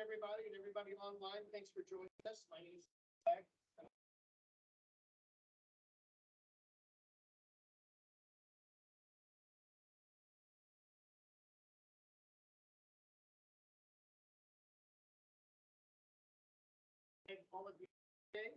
everybody, and everybody online. Thanks for joining us. My name is Zach. Thank all of you today.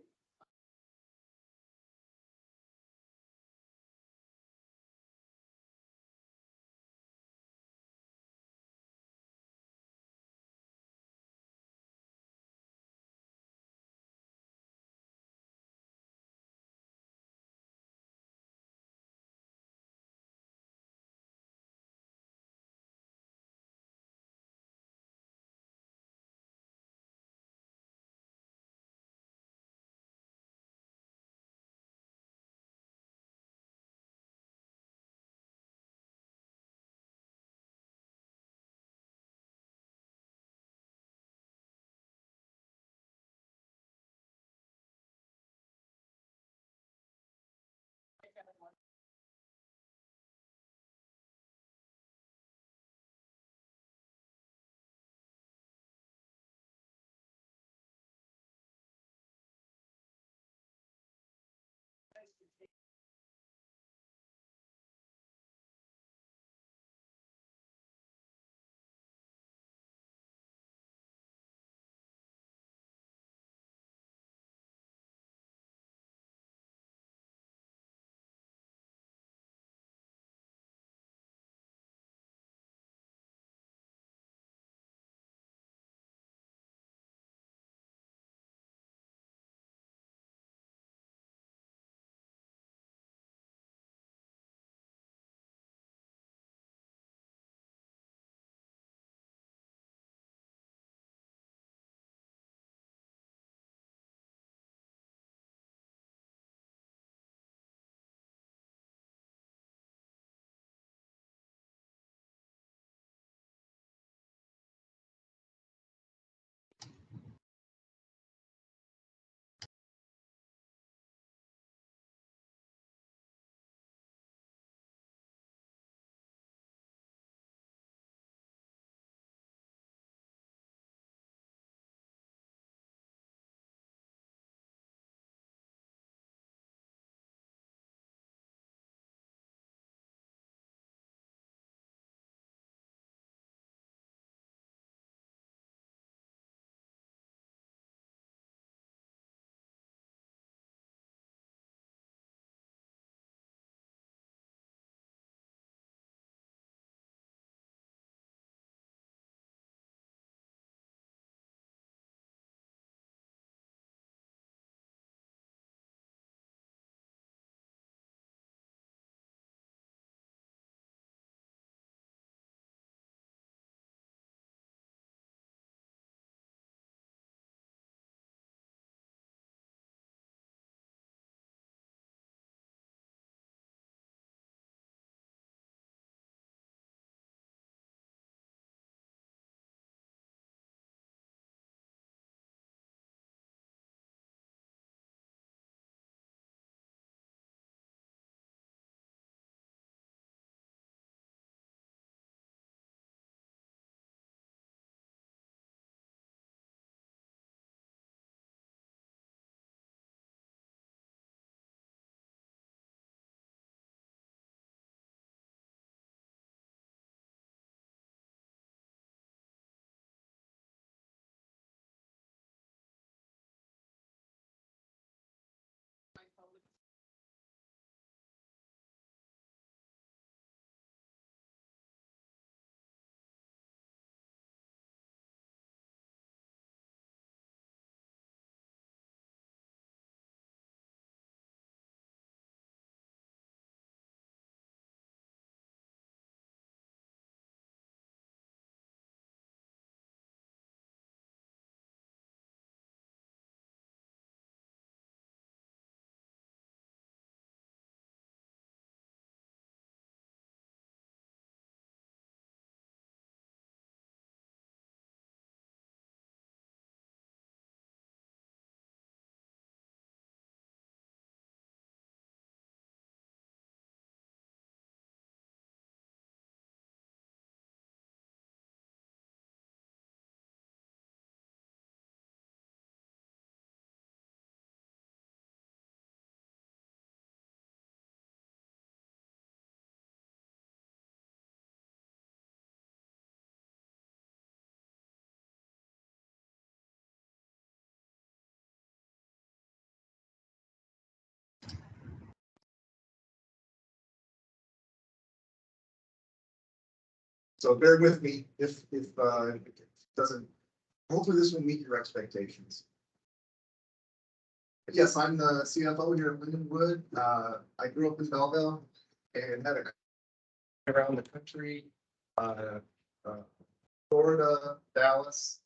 So bear with me if it doesn't, hopefully this will meet your expectations. Yes, I'm the CFO here at Lindenwood. I grew up in Belleville and had a around the country, uh, Florida, Dallas,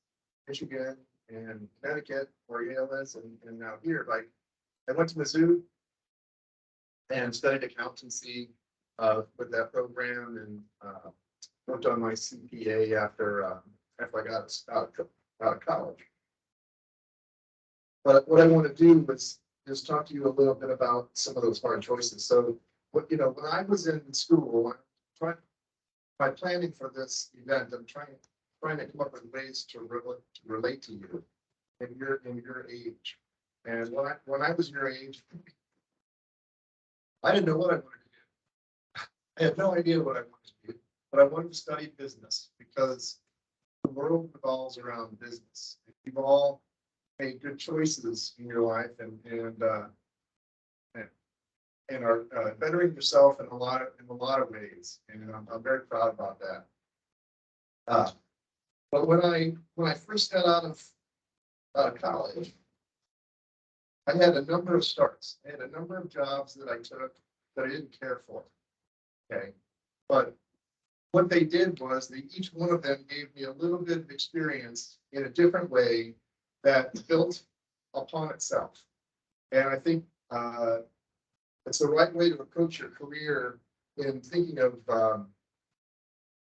Michigan, and Connecticut, where Yale is, and now here. Like, I went to Mizzou and studied accountancy with that program, and worked on my CPA after I got out of college. But what I want to do was just talk to you a little bit about some of those hard choices. So, when I was in school, by planning for this event, I'm trying to come up with ways to relate to you in your age. And when I was your age, I didn't know what I wanted to do. I had no idea what I wanted to do, but I wanted to study business because the world revolves around business. You've all made good choices in your life and are bettering yourself in a lot of ways, and I'm very proud about that. But when I first got out of college, I had a number of starts. I had a number of jobs that I took that I didn't care for. Okay, but what they did was each one of them gave me a little bit of experience in a different way that built upon itself. And I think it's the right way to approach your career in thinking of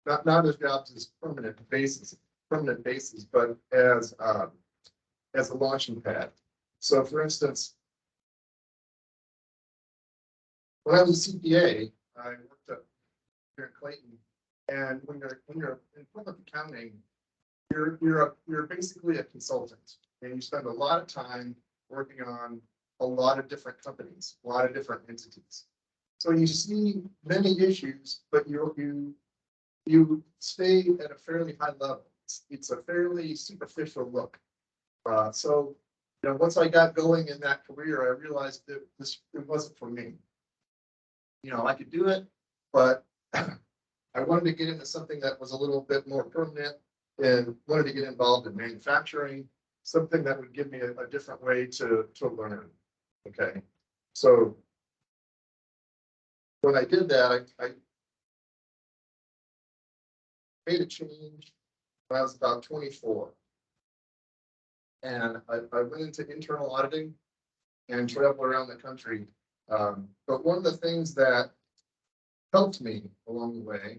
not as jobs as permanent basis, but as a launching pad. So, for instance, when I was a CPA, I worked up here in Clayton, and when you're in public accounting, you're basically a consultant, and you spend a lot of time working on a lot of different companies, a lot of different entities. So you see many issues, but you stay at a fairly high level. It's a fairly superficial look. So once I got going in that career, I realized that it wasn't for me. I could do it, but I wanted to get into something that was a little bit more permanent and wanted to get involved in manufacturing, something that would give me a different way to learn. Okay, so when I did that, I made a change when I was about 24. And I went into internal auditing and traveled around the country. But one of the things that helped me along the way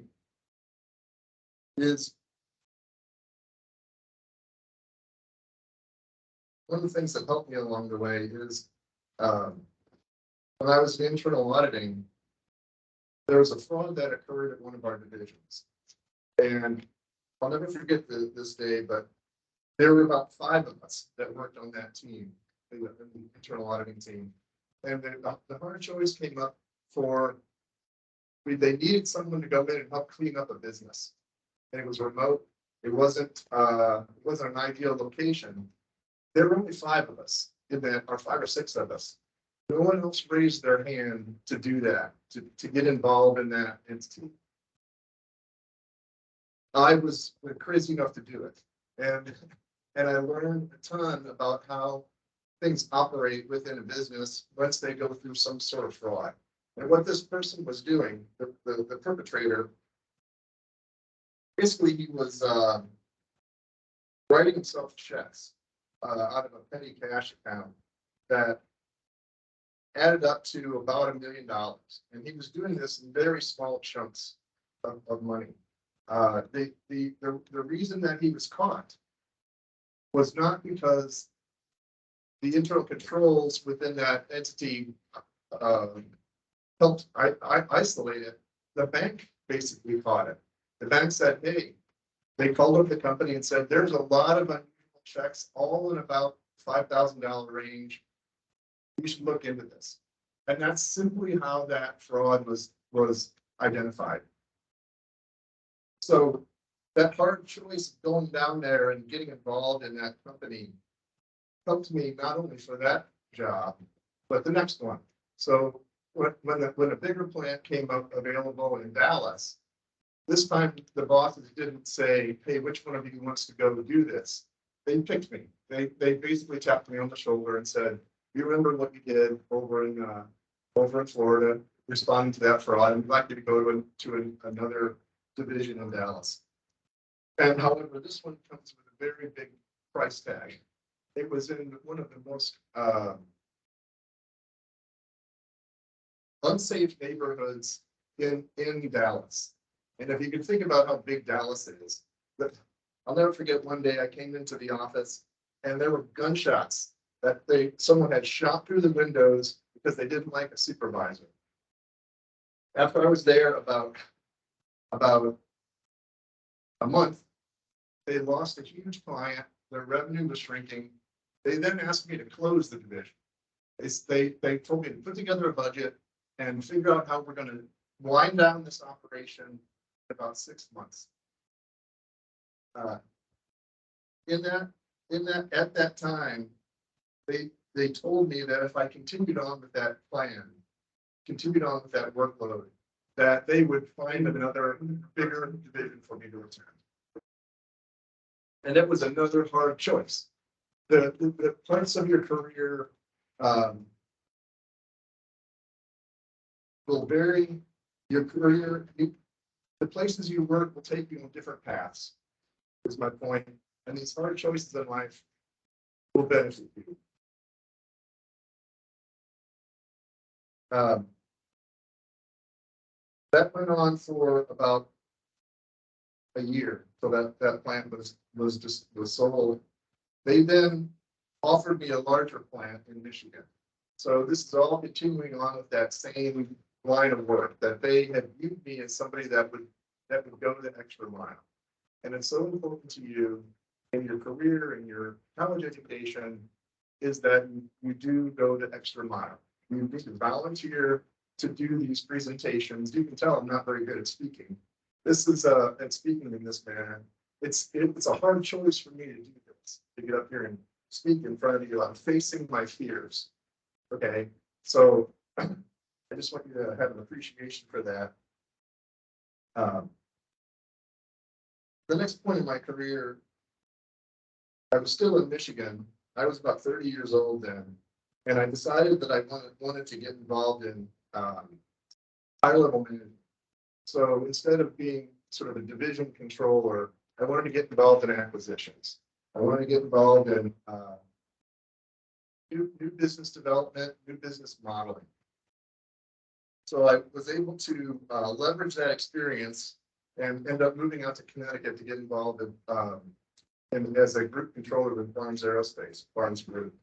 is when I was in internal auditing, there was a fraud that occurred at one of our divisions. And I'll never forget this day, but there were about 5 of us that worked on that team, the internal auditing team. And the hard choice came up they needed someone to go in and help clean up a business. And it was remote. It wasn't an ideal location. There were only 5 of us in that, or 5 or 6 of us. No one else raised their hand to do that, to get involved in that entity. I was crazy enough to do it. And I learned a ton about how things operate within a business once they go through some sort of fraud. And what this person was doing, the perpetrator, basically he was writing himself checks out of a petty cash account that added up to about $1 million. And he was doing this in very small chunks of money. The reason that he was caught was not because the internal controls within that entity helped isolate it. The bank basically caught it. The bank said, hey, they called up the company and said, there's a lot of unusual checks, all in about $5,000 range. We should look into this. And that's simply how that fraud was identified. So that hard choice of going down there and getting involved in that company helped me not only for that job, but the next one. So when a bigger plant came up available in Dallas, This time, the bosses didn't say, hey, which one of you wants to go do this? They picked me. They basically tapped me on the shoulder and said, you remember what you did over in Florida, responding to that fraud. I'd like you to go to another division in Dallas. And however, this one comes with a very big price tag. It was in one of the most unsafe neighborhoods in Dallas. And if you can think about how big Dallas is, but I'll never forget one day I came into the office and there were gunshots that someone had shot through the windows because they didn't like a supervisor. After I was there about a month, they lost a huge client. Their revenue was shrinking. They then asked me to close the division. They told me to put together a budget and figure out how we're going to wind down this operation in about 6 months. At that time, they told me that if I continued on with that plan, continued on with that workload, that they would find another bigger division for me to attend. And it was another hard choice. The parts of your career will vary. Your career, the places you work will take you on different paths, is my point. And these hard choices in life will benefit you. That went on for about a year. So that plant was sold. They then offered me a larger plant in Michigan. So this is all continuing on with that same line of work, that they had viewed me as somebody that would go the extra mile. And it's so important to you in your career, in your college education, is that you do go the extra mile. You need to volunteer to do these presentations. You can tell I'm not very good at speaking. This is at speaking in this manner. It's a hard choice for me to do this, to get up here and speak in front of you. I'm facing my fears. Okay, so I just want you to have an appreciation for that. The next point in my career, I was still in Michigan. I was about 30 years old then, and I decided that I wanted to get involved in high-level management. So instead of being sort of a division controller, I wanted to get involved in acquisitions. I wanted to get involved in new business development, new business modeling. So I was able to leverage that experience and end up moving out to Connecticut to get involved in as a group controller with Barnes Aerospace, Barnes Group.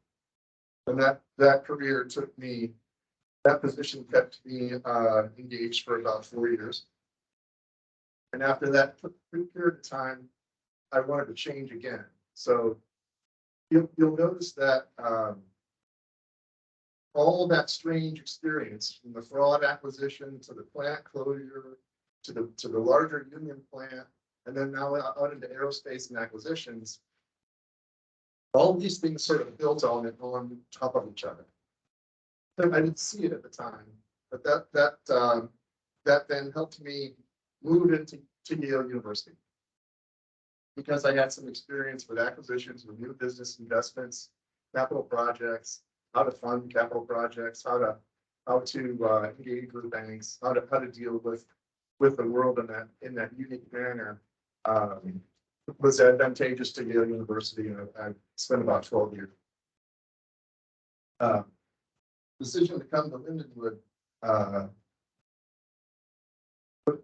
And that career took me, that position kept me engaged for about 4 years. And after that period of time, I wanted to change again. So you'll notice that all of that strange experience, from the fraud acquisition to the plant closure to the larger union plant, and then now out into aerospace and acquisitions, all these things sort of built on top of each other. I didn't see it at the time, but that then helped me move into Yale University, because I had some experience with acquisitions, with new business investments, capital projects, how to fund capital projects, how to engage with banks, how to deal with the world in that unique manner. Was advantageous to Yale University, and I spent about 12 years. Decision to come to Lindenwood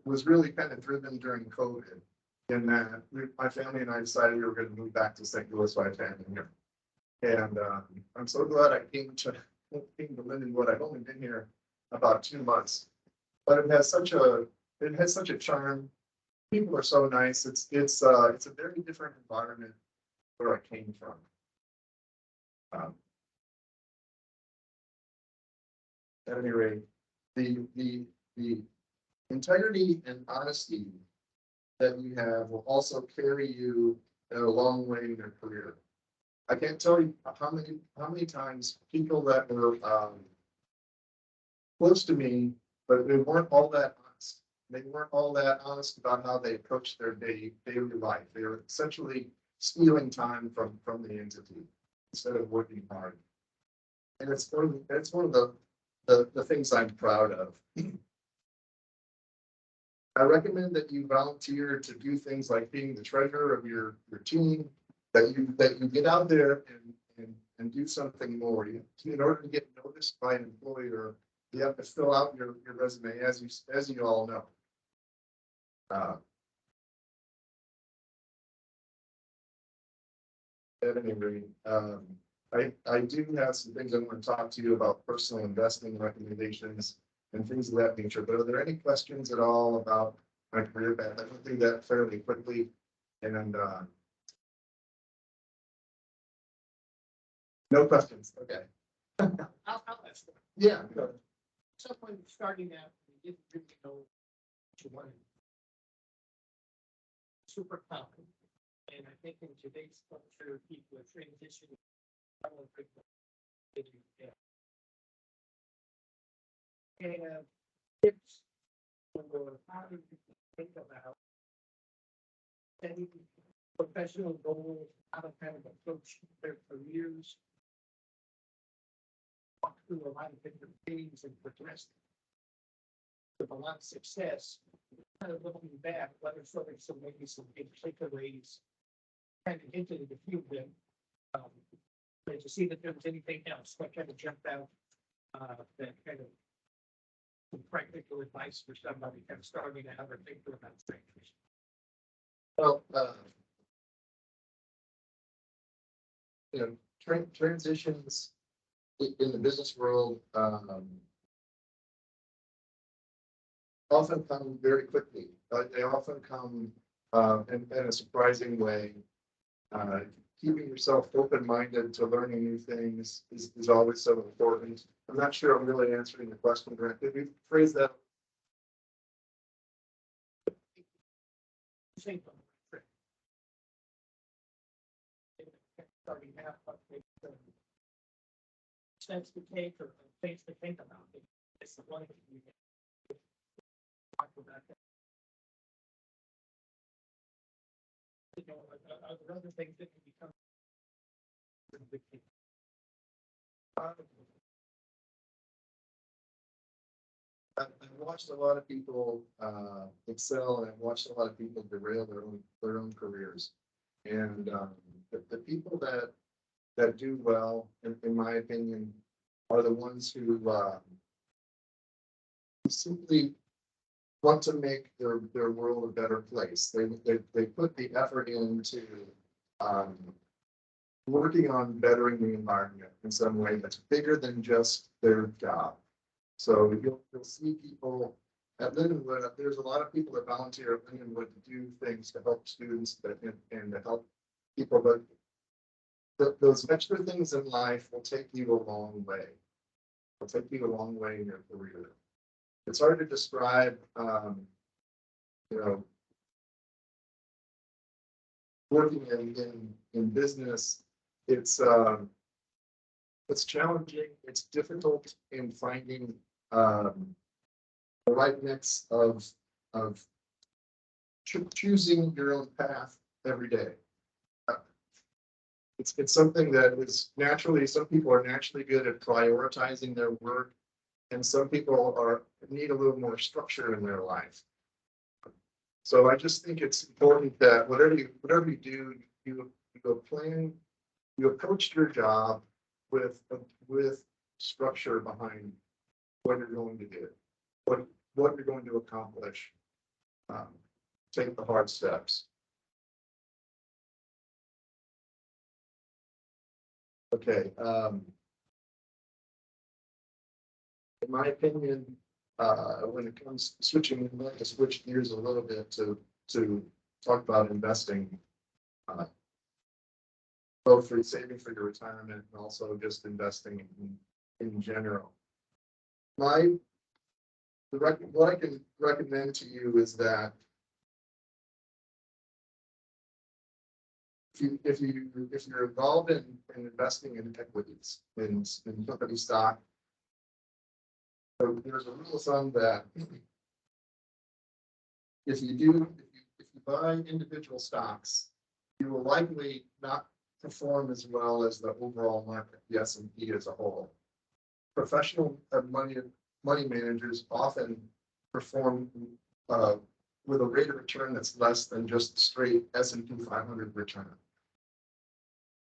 was really kind of driven during COVID, in that my family and I decided we were going to move back to St. Louis by family here. And I'm so glad I came to Lindenwood. I've only been here about 2 months, but it has such a charm. People are so nice. It's a very different environment where I came from. At any rate, the integrity and honesty that you have will also carry you a long way in your career. I can't tell you how many times people that were close to me, but they weren't all that honest. They weren't all that honest about how they approached their daily life. They were essentially stealing time from the entity instead of working hard. And it's one of the things I'm proud of. I recommend that you volunteer to do things like being the treasurer of your team, that you get out there and do something more. In order to get noticed by an employer, you have to fill out your resume, as you all know. At any rate, I do have some things I want to talk to you about personal investing recommendations and things of that nature. But are there any questions at all about my career path? I went through that fairly quickly, and no questions. Okay. I'll ask them. Yeah. Go ahead. Someone starting out, they didn't really know what you wanted. Super common. And I think in today's culture, people are transitioning. I don't think that they do that. And tips for how to think about setting professional goals, how to kind of approach their careers. Walk through a lot of different things and progress with a lot of success. Kind of looking back, what are sort of maybe some big takeaways kind of into the few of them. But to see that there was anything else that kind of jumped out, that kind of some practical advice for somebody kind of starting out or thinking about things. Well, transitions in the business world often come very quickly. They often come in a surprising way. Keeping yourself open-minded to learning new things is always so important. I'm not sure I'm really answering the question correctly. We phrase that. Starting out, but steps to take or things to think about. It's the one thing you can talk about that. You know, are there other things that can become big things? I've watched a lot of people excel, and I've watched a lot of people derail their own careers. And the people that do well, in my opinion, are the ones who simply want to make their world a better place. They put the effort into working on bettering the environment in some way that's bigger than just their job. So you'll see people at Lindenwood. There's a lot of people that volunteer at Lindenwood to do things to help students and to help people. But those extra things in life will take you a long way. Will take you a long way in your career. It's hard to describe, working in business. It's challenging. It's difficult in finding the right mix of choosing your own path every day. It's something that is naturally, some people are naturally good at prioritizing their work, and some people need a little more structure in their life. So I just think it's important that whatever you do, you go plan, you approach your job with structure behind what you're going to do, what you're going to accomplish. Take the hard steps. Okay. In my opinion, when it comes to switching, I'd like to switch gears a little bit to talk about investing, both for saving for your retirement and also just investing in general. What I can recommend to you is that if you're involved in investing in equities, in company stock, so there's a rule of thumb that if you buy individual stocks, you will likely not perform as well as the overall market, the S&P as a whole. Professional money managers often perform with a rate of return that's less than just straight S&P 500 return.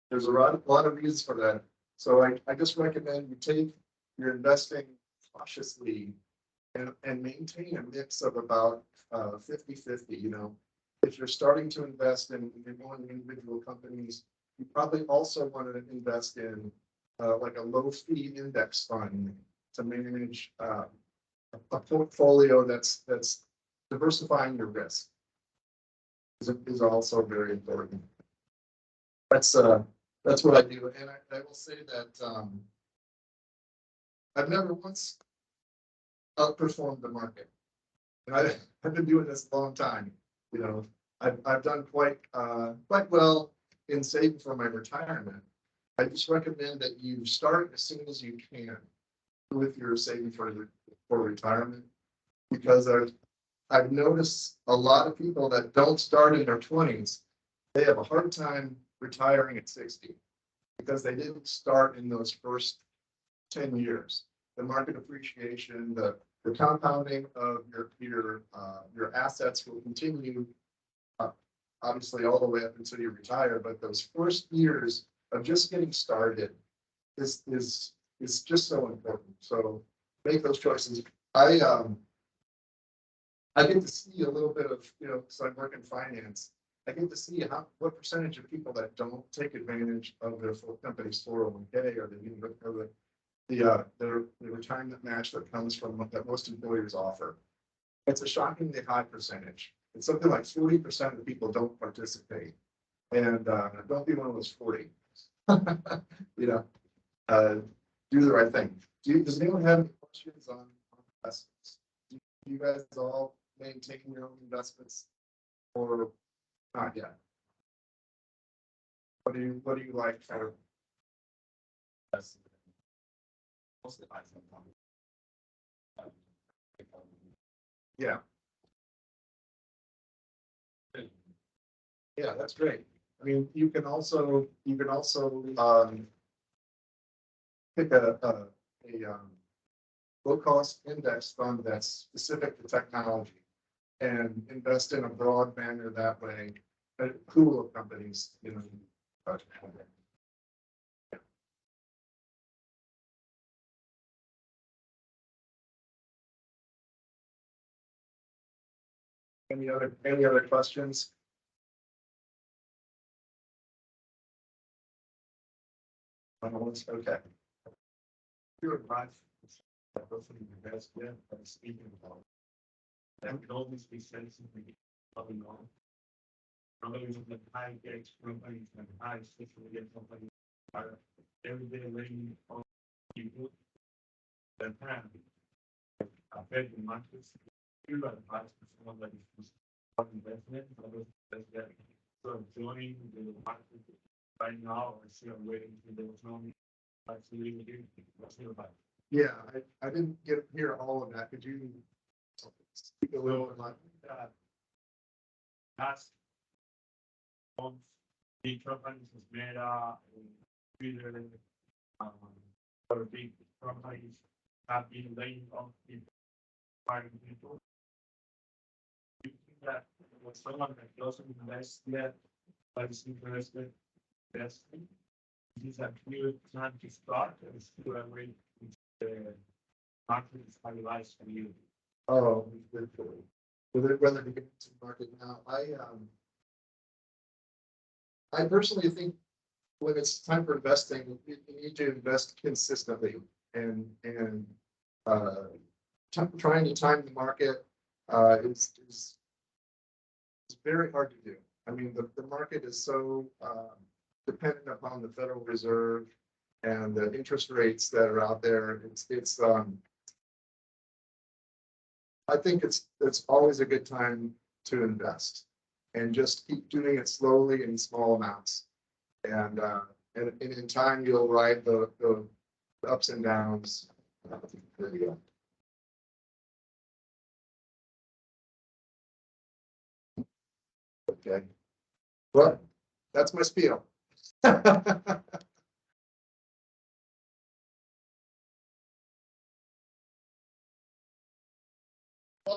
There's a lot of reasons for that. So I just recommend you take your investing cautiously and maintain a mix of about 50-50. You know, if you're starting to invest in one individual companies, you probably also want to invest in like a low fee index fund to manage a portfolio that's diversifying your risk is also very important. That's what I do, and I will say that I've never once outperformed the market. And I've been doing this a long time. You know, I've done quite well in saving for my retirement. I just recommend that you start as soon as you can with your saving for retirement, because I've noticed a lot of people that don't start in their 20s, they have a hard time retiring at 60 because they didn't start in those first 10 years. The market appreciation, the compounding of your assets will continue obviously all the way up until you retire, but those first years of just getting started is just so important. So make those choices. I get to see a little bit of, you know, so I work in finance. I get to see what percentage of people that don't take advantage of their company's 401k or the retirement match that comes from that most employers offer. It's a shockingly high percentage. It's something like 40% of people don't participate. And don't be one of those 40. You know, do the right thing. Does anyone have any questions on investments? Do you guys all maintain your own investments or not yet? What do you like for? Mostly buy something. Yeah. Yeah, that's great. I mean, you can also pick a low cost index fund that's specific to technology and invest in a broad manner that way. A pool of companies, you know. Any other questions? Okay. Your advice that person you invest in and speaking about. That could always be sensitive going on. Others of the high gates companies and high situation companies are every day laying on people that have affect the markets. You advise for someone that is investment, others that sort of joining the market right now or still waiting for the economy. Yeah, I didn't hear all of that. Could you speak a little bit like that? Past the companies is made either or big companies have been laying off people, firing people. You think that with someone that doesn't invest yet, but is interested in investing, is that clear time to start and still wait the market is stabilized for you? Oh, whether to get into the market now, I personally think when it's time for investing, you need to invest consistently and trying to time the market is very hard to do. I mean, the market is so dependent upon the Federal Reserve and the interest rates that are out there. I think it's always a good time to invest and just keep doing it slowly in small amounts. And in time, you'll ride the ups and downs. There you go. Okay. Well, that's my spiel. Well,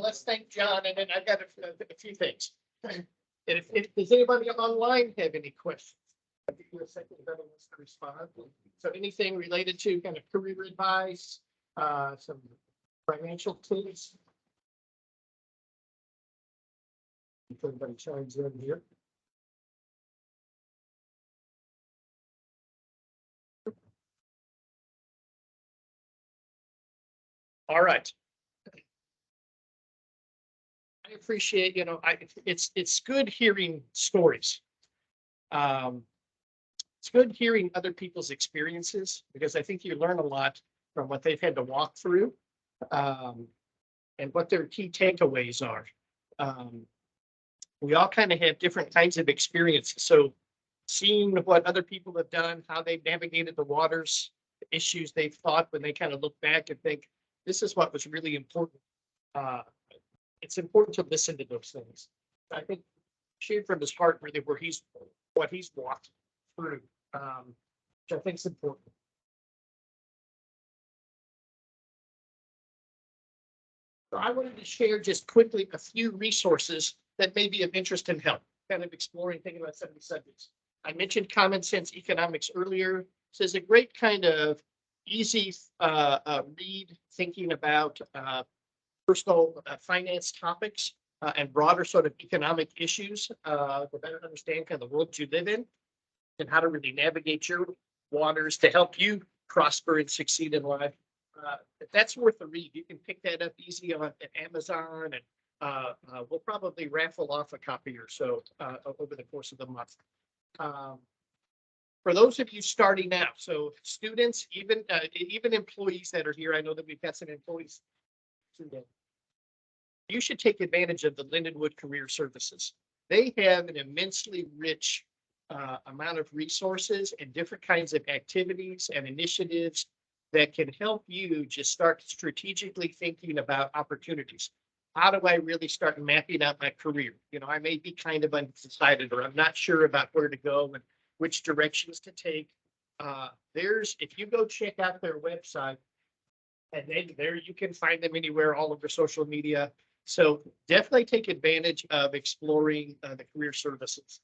let's thank John, and then I've got a few things. And if does anybody online have any questions? I'll give you a second if anyone wants to respond. So anything related to kind of career advice, some financial tips? If everybody chimes in here. All right. I appreciate, it's good hearing stories. It's good hearing other people's experiences because I think you learn a lot from what they've had to walk through, and what their key takeaways are. We all kind of have different kinds of experiences. So seeing what other people have done, how they've navigated the waters, the issues they've thought when they kind of look back and think, this is what was really important. It's important to listen to those things. I think shared from his heart really what he's walked through, which I think is important. So I wanted to share just quickly a few resources that may be of interest and help, kind of exploring, thinking about some of these subjects. I mentioned Common Sense Economics earlier. So it's a great kind of easy read, thinking about personal finance topics and broader sort of economic issues to better understand kind of the world you live in and how to really navigate your waters to help you prosper and succeed in life. That's worth a read. You can pick that up easy on at Amazon, and we'll probably raffle off a copy or so over the course of the month. For those of you starting out, so students, even employees that are here, I know that we've got some employees today. You should take advantage of the Lindenwood Career Services. They have an immensely rich amount of resources and different kinds of activities and initiatives that can help you just start strategically thinking about opportunities. How do I really start mapping out my career? I may be kind of undecided, or I'm not sure about where to go and which directions to take. If you go check out their website, and then there you can find them anywhere, all over social media. So definitely take advantage of exploring the career services.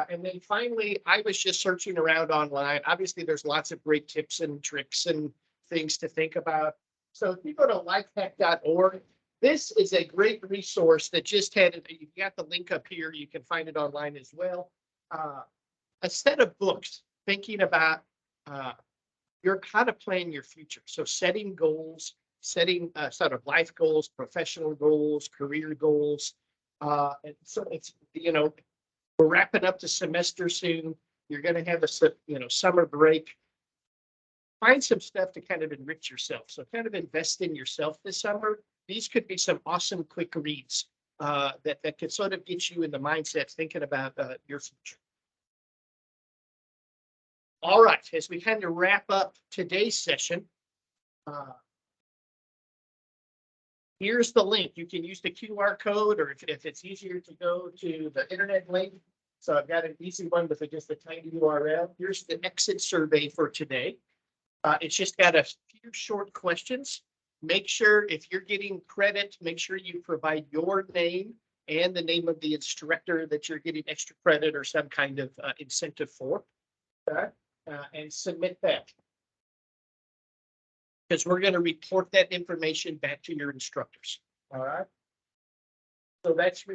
And then finally, I was just searching around online. Obviously, there's lots of great tips and tricks and things to think about. So if you go to lifehack.org, this is a great resource that just had, you got the link up here. You can find it online as well. A set of books thinking about how to plan your future. So setting goals, setting sort of life goals, professional goals, career goals. And so it's, we're wrapping up the semester soon. You're going to have a, summer break. Find some stuff to kind of enrich yourself. So kind of invest in yourself this summer. These could be some awesome quick reads that could sort of get you in the mindset thinking about your future. All right, as we kind of wrap up today's session, here's the link. You can use the QR code, or if it's easier to go to the internet link. So I've got an easy one with just a tiny URL. Here's the exit survey for today. It's just got a few short questions. Make sure if you're getting credit, make sure you provide your name and the name of the instructor that you're getting extra credit or some kind of incentive for. Okay. And submit that, because we're going to report that information back to your instructors. All right. So that is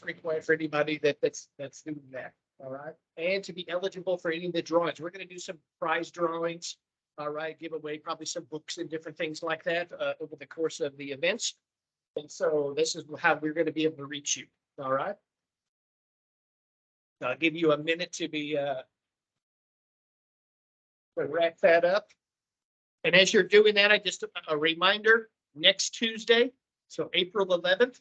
required for anybody that's doing that. All right. And to be eligible for any of the drawings, we're going to do some prize drawings. All right. Give away probably some books and different things like that over the course of the events. And so this is how we're going to be able to reach you. All right. I'll give you a minute to be to wrap that up. And as you're doing that, just a reminder, next Tuesday, so April 11th,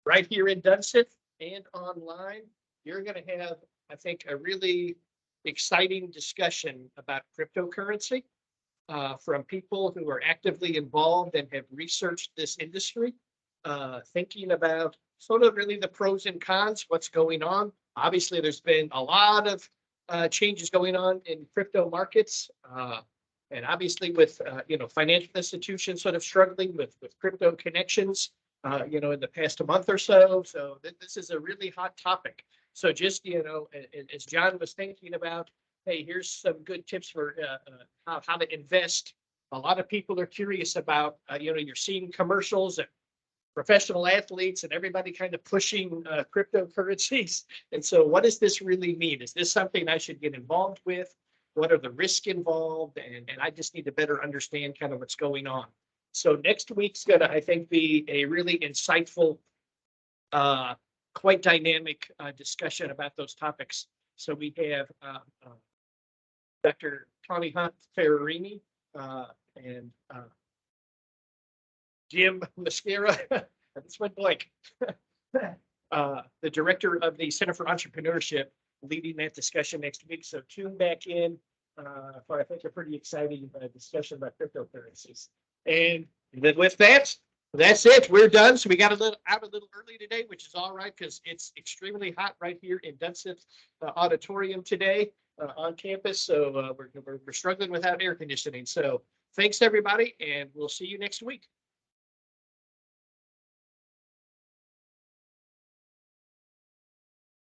right here in Dunseth and online, you're going to have, I think, a really exciting discussion about cryptocurrency from people who are actively involved and have researched this industry, thinking about sort of really the pros and cons, what's going on. Obviously, there's been a lot of changes going on in crypto markets. And obviously with, financial institutions sort of struggling with crypto connections, in the past month or so. So this is a really hot topic. So just, as John was thinking about, hey, here's some good tips for how to invest. A lot of people are curious about, you're seeing commercials and professional athletes and everybody kind of pushing cryptocurrencies. And so what does this really mean? Is this something I should get involved with? What are the risks involved? And I just need to better understand kind of what's going on. So next week's gonna, I think, be a really insightful, quite dynamic discussion about those topics. So we have Dr. Connie Hunt Ferrarini and Jim Mascara. This went blank. The director of the Center for Entrepreneurship, leading that discussion next week. So tune back in for, I think, a pretty exciting discussion about cryptocurrencies. And then with that, that's it. We're done. So we got out a little early today, which is all right because it's extremely hot right here in Dunseth Auditorium today on campus. So we're struggling without air conditioning. So thanks, everybody, and we'll see you next week.